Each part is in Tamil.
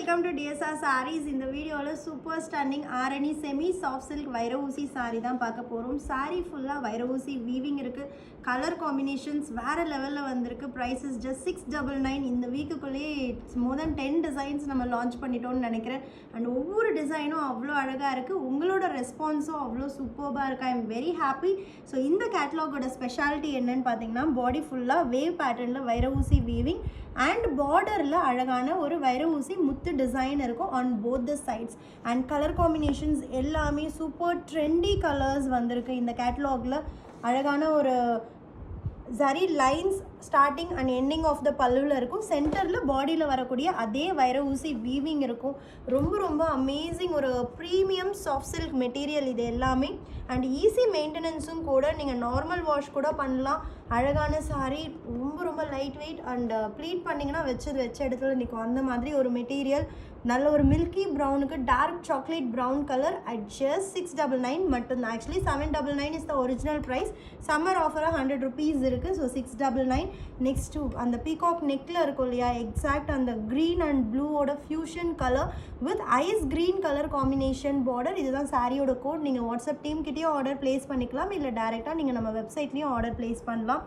welcome to DSR Sarees. இந்த வீடியோல super stunning Arani semi soft silk வைர ஊசி saree தான் பார்க்க போறோம். saree ஃபுல்லா வைர ஊசி வீவிங் இருக்கு. கலர் காம்பினேஷன்ஸ் வேற லெவல்ல வந்திருக்கு. prices just 699. இந்த வீக்குக்குள்ளே more than 10 டிசைன்ஸ் நம்ம லான்ச் பண்ணிட்டோம்னு நினைக்கிறேன். அண்ட் ஒவ்வொரு டிசைனும் அவ்வளோ அழகா இருக்கு. உங்களோட ரெஸ்பான்ஸும் அவ்வளோ சூப்பர்பா இருக்கு. I am very happy. So இந்த கேட்டலாகோட ஸ்பெஷாலிட்டி என்னன்னு பார்த்தீங்கன்னா பாடி ஃபுல்லா வேவ் பேட்டர்ன்ல வைர ஊசி வீவிங் அண்ட் பார்டரில் அழகான ஒரு வைர ஊசி முத்து டிசைன் இருக்கும் on both the sides. And colour combinations எல்லாமே சூப்பர் ட்ரெண்டி கலர்ஸ் வந்திருக்கு. இந்த கேட்டலாகில் அழகான ஒரு zari lines starting and ending of the பல்லுவில் இருக்கும். சென்டரில் பாடியில் வரக்கூடிய அதே வைர ஊசி வீவிங் இருக்கும். ரொம்ப ரொம்ப அமேசிங் ஒரு ப்ரீமியம் சாஃப்ட் சில்க் மெட்டீரியல் இது எல்லாமே. அண்ட் ஈஸி மெயின்டெனன்ஸும் கூட. நீங்கள் நார்மல் வாஷ் கூட பண்ணலாம். அழகான சாரீ, ரொம்ப ரொம்ப லைட் வெயிட் அண்ட் ப்ளீட் பண்ணிங்கன்னா வச்ச இடத்துல நிற்கும். அந்த மாதிரி ஒரு மெட்டீரியல். நல்ல ஒரு மில்கி ப்ரௌனுக்கு dark chocolate brown colour at just 699 மட்டும்தான். Actually 799 is the original price. Summer ஆஃபராக 100 rupees இருக்குது. ஸோ 699. நெக்ஸ்ட்டு அந்த பீகாக் நெக்கில் இருக்கும் இல்லையா, எக்ஸாக்ட் அந்த க்ரீன் அண்ட் ப்ளூவோட fusion colour with ice green colour combination border. இதுதான் சாரியோட கோட். நீங்கள் வாட்ஸ்அப் டீம் கிட்டேயும் ஆர்டர் ப்ளேஸ் பண்ணிக்கலாம், இல்லை டேரெக்டாக நீங்கள் நம்ம வெப்சைட்லேயும் ஆர்டர் ப்ளேஸ் பண்ணலாம்.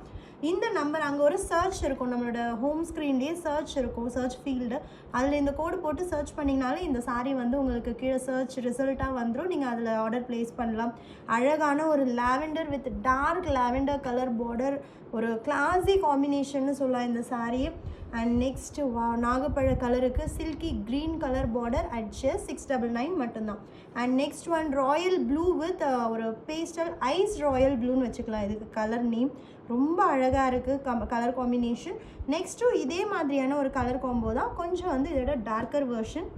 இந்த நம்பர் அங்கே ஒரு சர்ச் இருக்கும், நம்மளோட ஹோம் ஸ்க்ரீன்லேயே சர்ச் இருக்கும், சர்ச் ஃபீல்டு. அதில் இந்த கோடு போட்டு சர்ச் பண்ணிங்கனாலே இந்த சாரீ வந்து உங்களுக்கு கீழே சர்ச் ரிசல்ட்டாக வந்துடும். நீங்கள் அதில் ஆர்டர் ப்ளேஸ் பண்ணலாம். அழகான ஒரு lavender with dark lavender colour border, ஒரு கிளாஸி காம்பினேஷன்னு சொல்லலாம் இந்த சாரியை. அண்ட் நெக்ஸ்ட்டு நாகப்பழ கலருக்கு silky green colour border at just 699 மட்டும்தான். And next one royal blue with ஒரு பேஸ்டல் ஐஸ் ராயல் ப்ளூன்னு வச்சுக்கலாம் இதுக்கு கலர் நேம். ரொம்ப அழகாக இருக்குது கலர் காம்பினேஷன். நெக்ஸ்ட்டும் இதே மாதிரியான ஒரு கலர் காம்போ தான், கொஞ்சம் வந்து இதோட darker version.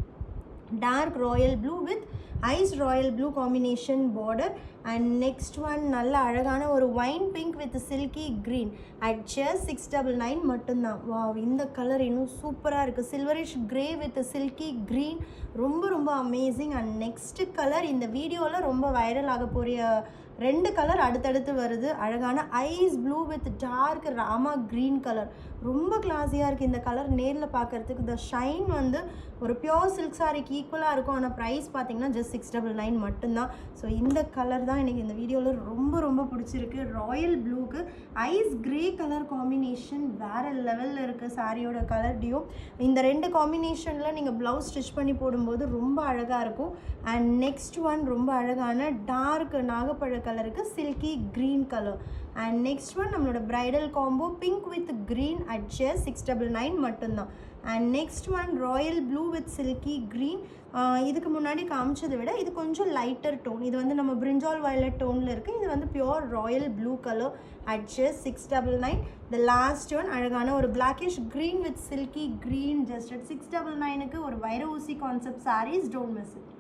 Dark royal blue with ice royal blue combination border. And next one நல்ல அழகான ஒரு wine pink with silky green at just 699 மட்டும்தான். வா, இந்த கலர் இன்னும் சூப்பராக இருக்குது. Silverish grey with silky green, ரொம்ப ரொம்ப அமேசிங். அண்ட் நெக்ஸ்ட்டு கலர் இந்த வீடியோவில் ரொம்ப வைரல் ஆக போகிற 2 கலர் அடுத்தடுத்து வருது. அழகான ice blue with dark rama green colour, ரொம்ப கிளாஸியாக இருக்குது இந்த கலர். நேரில் பார்க்குறதுக்கு த ஷைன் வந்து ஒரு பியோர் சில்க் சாரிக்கு ஈக்குவலாக இருக்கும். ஆனால் ப்ரைஸ் பார்த்தீங்கன்னா ஜஸ்ட் 699 மட்டும்தான். ஸோ இந்த கலர் தான் எனக்கு இந்த வீடியோவில் ரொம்ப ரொம்ப பிடிச்சிருக்கு. ராயல் ப்ளூக்கு ஐஸ் க்ரே கலர் காம்பினேஷன் வேறு லெவலில் இருக்குது சாரியோட கலர் டியோ. இந்த 2 காம்பினேஷனில் நீங்கள் ப்ளவுஸ் ஸ்டிச் பண்ணி போடும்போது ரொம்ப அழகாக இருக்கும். அண்ட் நெக்ஸ்ட் ஒன் ரொம்ப அழகான டார்க் நாகப்பழ கலருக்கு silky green colour. And next one நம்மளோட bridal combo pink with green at just 699 மட்டும்தான். And next one royal blue with silky green. இதுக்கு முன்னாடி காமிச்சதை விட இது கொஞ்சம் லைட்டர் டோன். இது வந்து நம்ம பிரிஞ்சால் வயலட் டோனில் இருக்குது. இது வந்து pure royal blue colour at just 699. The last one அழகான ஒரு blackish green with silky green just at 699க்கு ஒரு வைர ஊசி concept sarees. Don't miss it.